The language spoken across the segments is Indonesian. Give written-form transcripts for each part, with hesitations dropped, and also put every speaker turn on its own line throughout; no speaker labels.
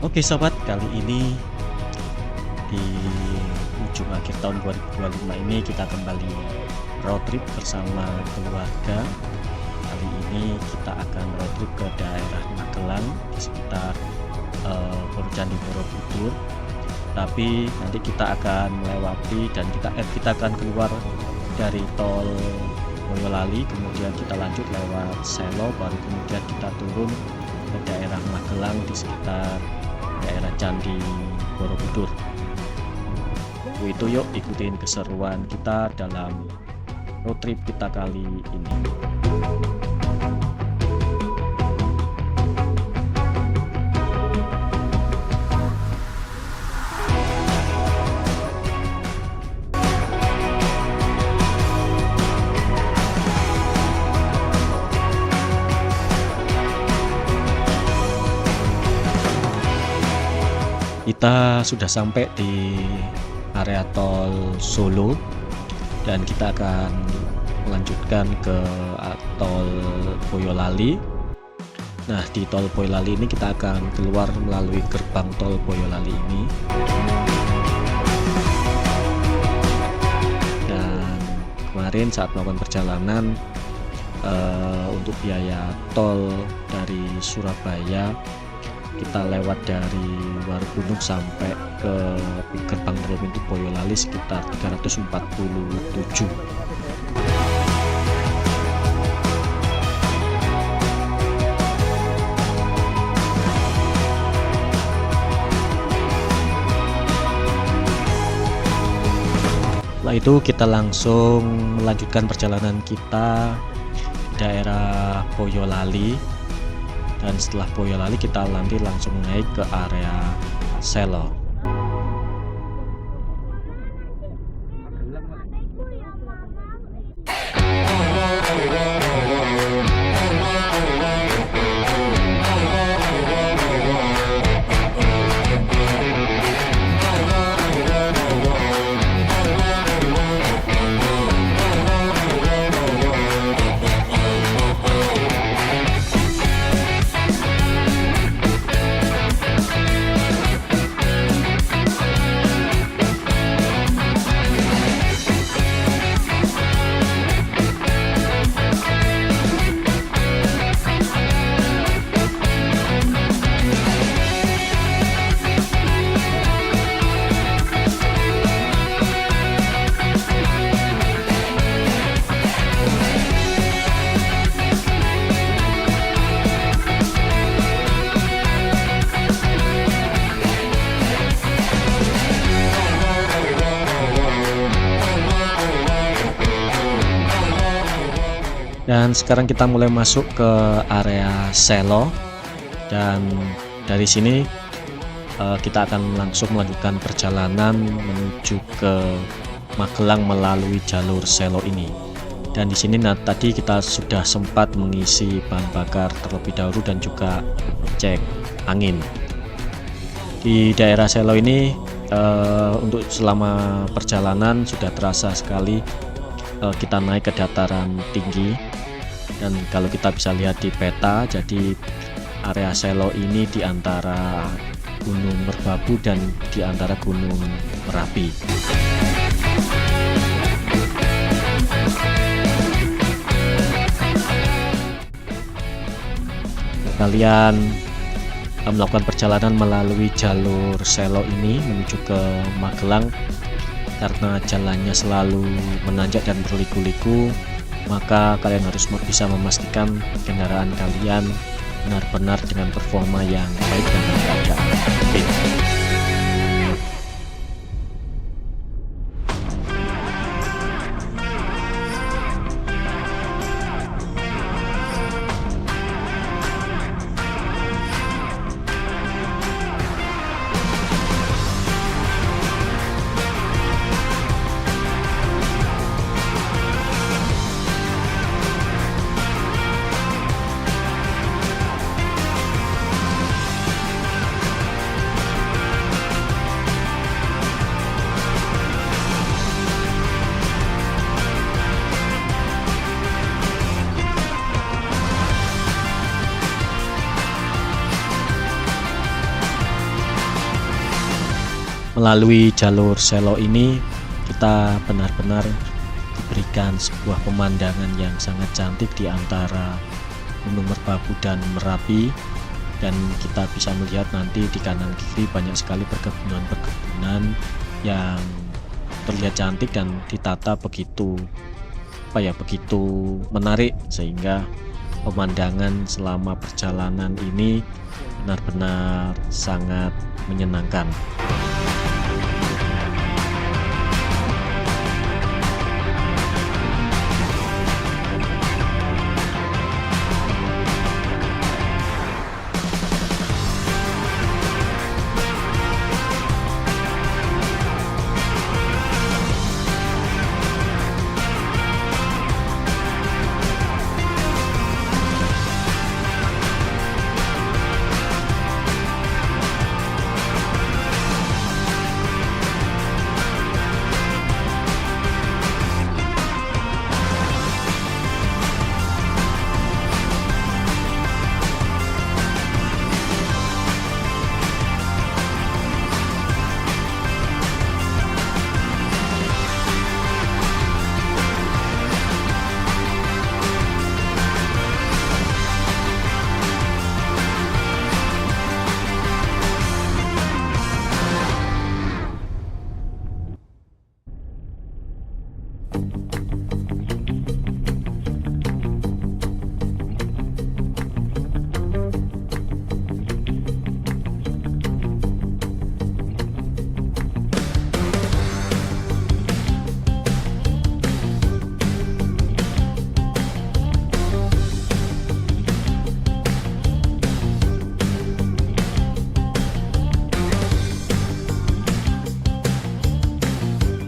Oke sobat, kali ini di ujung akhir tahun 2025 ini kita kembali road trip bersama keluarga. Kali ini kita akan road trip ke daerah Magelang di sekitar Candi Borobudur. Tapi nanti kita akan melewati dan kita akan keluar dari tol Boyolali, kemudian kita lanjut lewat Selo, baru kemudian kita turun ke daerah Magelang di sekitar daerah Candi Borobudur. Itu yuk ikutin keseruan kita dalam road trip kita kali ini. Kita sudah sampai di area tol Solo dan kita akan melanjutkan ke tol Boyolali. Nah, di tol Boyolali ini kita akan keluar melalui gerbang tol Boyolali ini. Dan kemarin saat melakukan perjalanan untuk biaya tol dari Surabaya, kita lewat dari Warugunung sampai ke gerbang tol pintu Boyolali sekitar 347. Setelah itu kita langsung melanjutkan perjalanan kita di daerah Boyolali. Dan setelah Boyolali kita nanti langsung naik ke area Selo. Dan sekarang kita mulai masuk ke area Selo, dan dari sini kita akan langsung melanjutkan perjalanan menuju ke Magelang melalui jalur Selo ini. Dan di sini tadi kita sudah sempat mengisi bahan bakar terlebih dahulu dan juga cek angin. Di daerah Selo ini untuk selama perjalanan sudah terasa sekali kita naik ke dataran tinggi. Dan kalau kita bisa lihat di peta, jadi area Selo ini di antara Gunung Merbabu dan di antara Gunung Merapi. Kalian melakukan perjalanan melalui jalur Selo ini menuju ke Magelang, karena jalannya selalu menanjak dan berliku-liku, maka kalian harus bisa memastikan kendaraan kalian benar-benar dengan performa yang baik dan keadaan fit. Melalui jalur selo ini kita benar-benar diberikan sebuah pemandangan yang sangat cantik di antara Gunung Merbabu dan Merapi, dan kita bisa melihat nanti di kanan kiri banyak sekali perkebunan-perkebunan yang terlihat cantik dan ditata begitu begitu menarik, sehingga pemandangan selama perjalanan ini benar-benar sangat menyenangkan.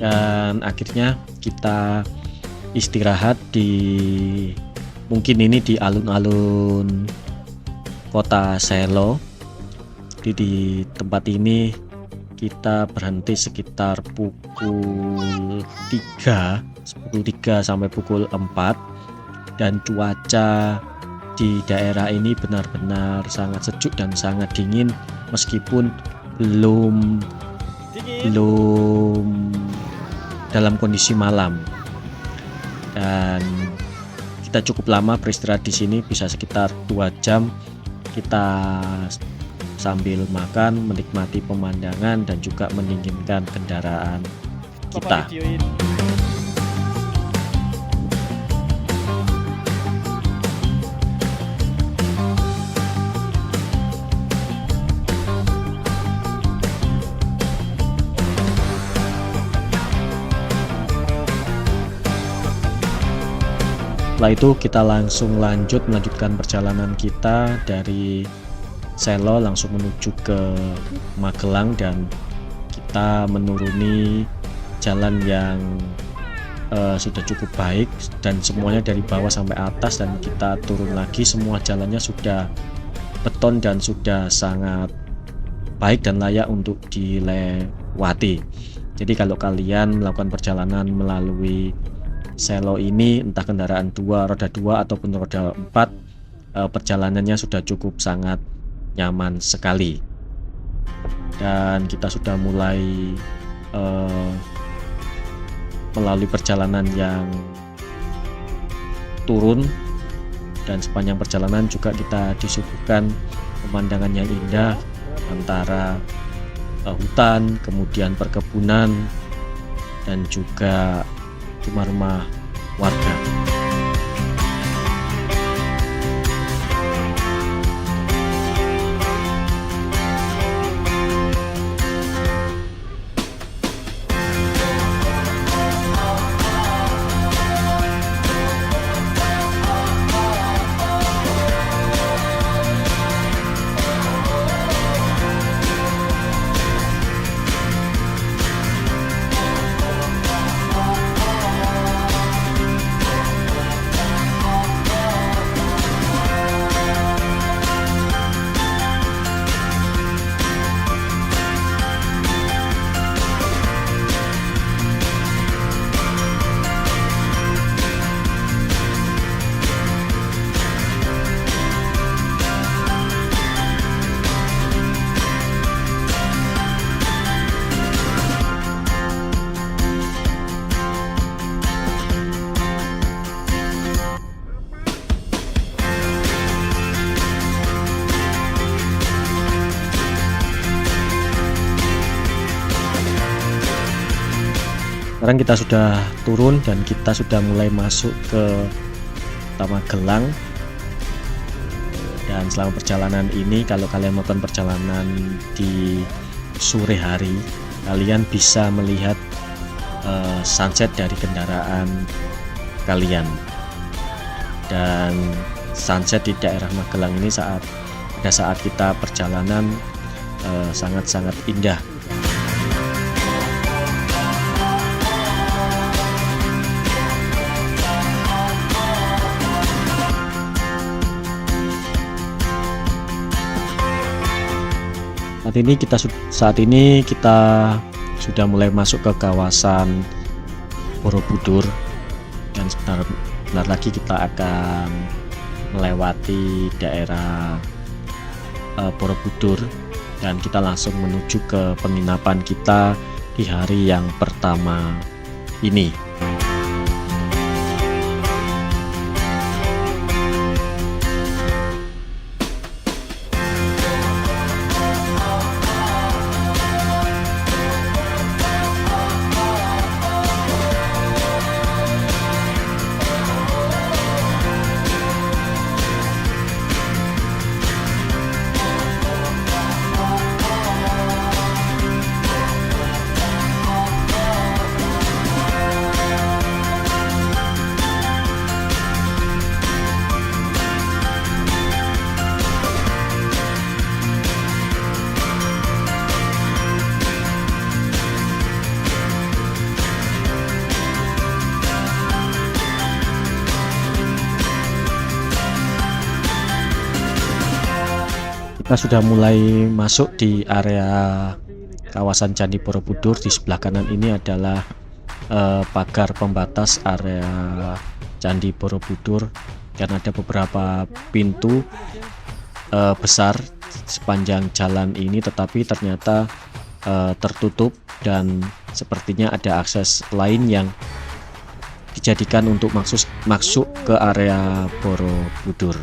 Dan akhirnya kita istirahat mungkin ini di alun-alun kota Selo. Di tempat ini kita berhenti sekitar pukul 3 sampai pukul 4, dan cuaca di daerah ini benar-benar sangat sejuk dan sangat dingin, meskipun belum dalam kondisi malam. Dan kita cukup lama beristirahat di sini, bisa sekitar 2 jam. Kita sambil makan, menikmati pemandangan, dan juga mendinginkan kendaraan kita. Setelah itu kita langsung melanjutkan perjalanan kita dari Selo langsung menuju ke Magelang, dan kita menuruni jalan yang sudah cukup baik, dan semuanya dari bawah sampai atas, dan kita turun lagi, semua jalannya sudah beton dan sudah sangat baik dan layak untuk dilewati. Jadi kalau kalian melakukan perjalanan melalui Selo ini, entah kendaraan roda 2 ataupun roda 4, perjalanannya sudah cukup sangat nyaman sekali. Dan kita sudah mulai melalui perjalanan yang turun, dan sepanjang perjalanan juga kita disuguhkan pemandangan yang indah antara hutan, kemudian perkebunan, dan juga rumah-rumah warga. Sekarang kita sudah turun dan kita sudah mulai masuk ke Magelang. Dan selama perjalanan ini, kalau kalian melakukan perjalanan di sore hari, kalian bisa melihat sunset dari kendaraan kalian. Dan sunset di daerah Magelang ini pada saat kita perjalanan sangat-sangat indah. Saat ini kita sudah mulai masuk ke kawasan Borobudur, dan sebentar lagi kita akan melewati daerah Borobudur, dan kita langsung menuju ke penginapan kita di hari yang pertama ini. Kita sudah mulai masuk di area kawasan Candi Borobudur. Di sebelah kanan ini adalah pagar pembatas area Candi Borobudur, dan ada beberapa pintu besar sepanjang jalan ini, tetapi ternyata tertutup, dan sepertinya ada akses lain yang dijadikan untuk masuk ke area Borobudur.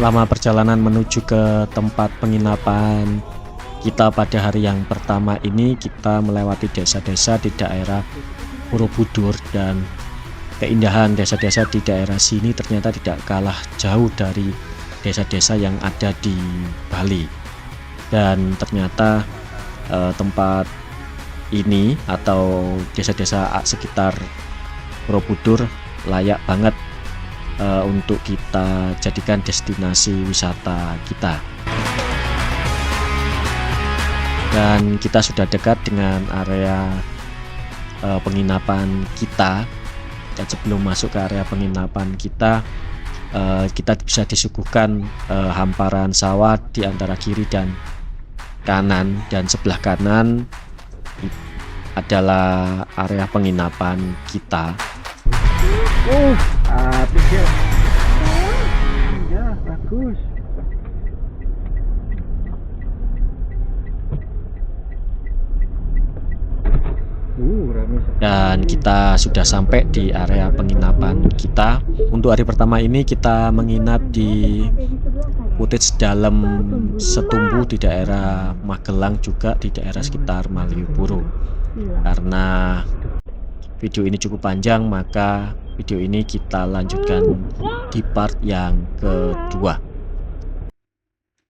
Selama perjalanan menuju ke tempat penginapan kita pada hari yang pertama ini, kita melewati desa-desa di daerah Borobudur, dan keindahan desa-desa di daerah sini ternyata tidak kalah jauh dari desa-desa yang ada di Bali. Dan ternyata tempat ini atau desa-desa sekitar Borobudur layak banget untuk kita jadikan destinasi wisata kita. Dan kita sudah dekat dengan area penginapan kita, dan sebelum masuk ke area penginapan kita bisa disuguhkan hamparan sawah di antara kiri dan kanan, dan sebelah kanan adalah area penginapan kita.
Habis ya. Ya, bagus.
Dan kita sudah sampai di area penginapan kita. Untuk hari pertama ini kita menginap di Cottage Dalem Setumbu di daerah Magelang, juga di daerah sekitar Malioboro. Karena video ini cukup panjang, maka video ini kita lanjutkan di part yang kedua.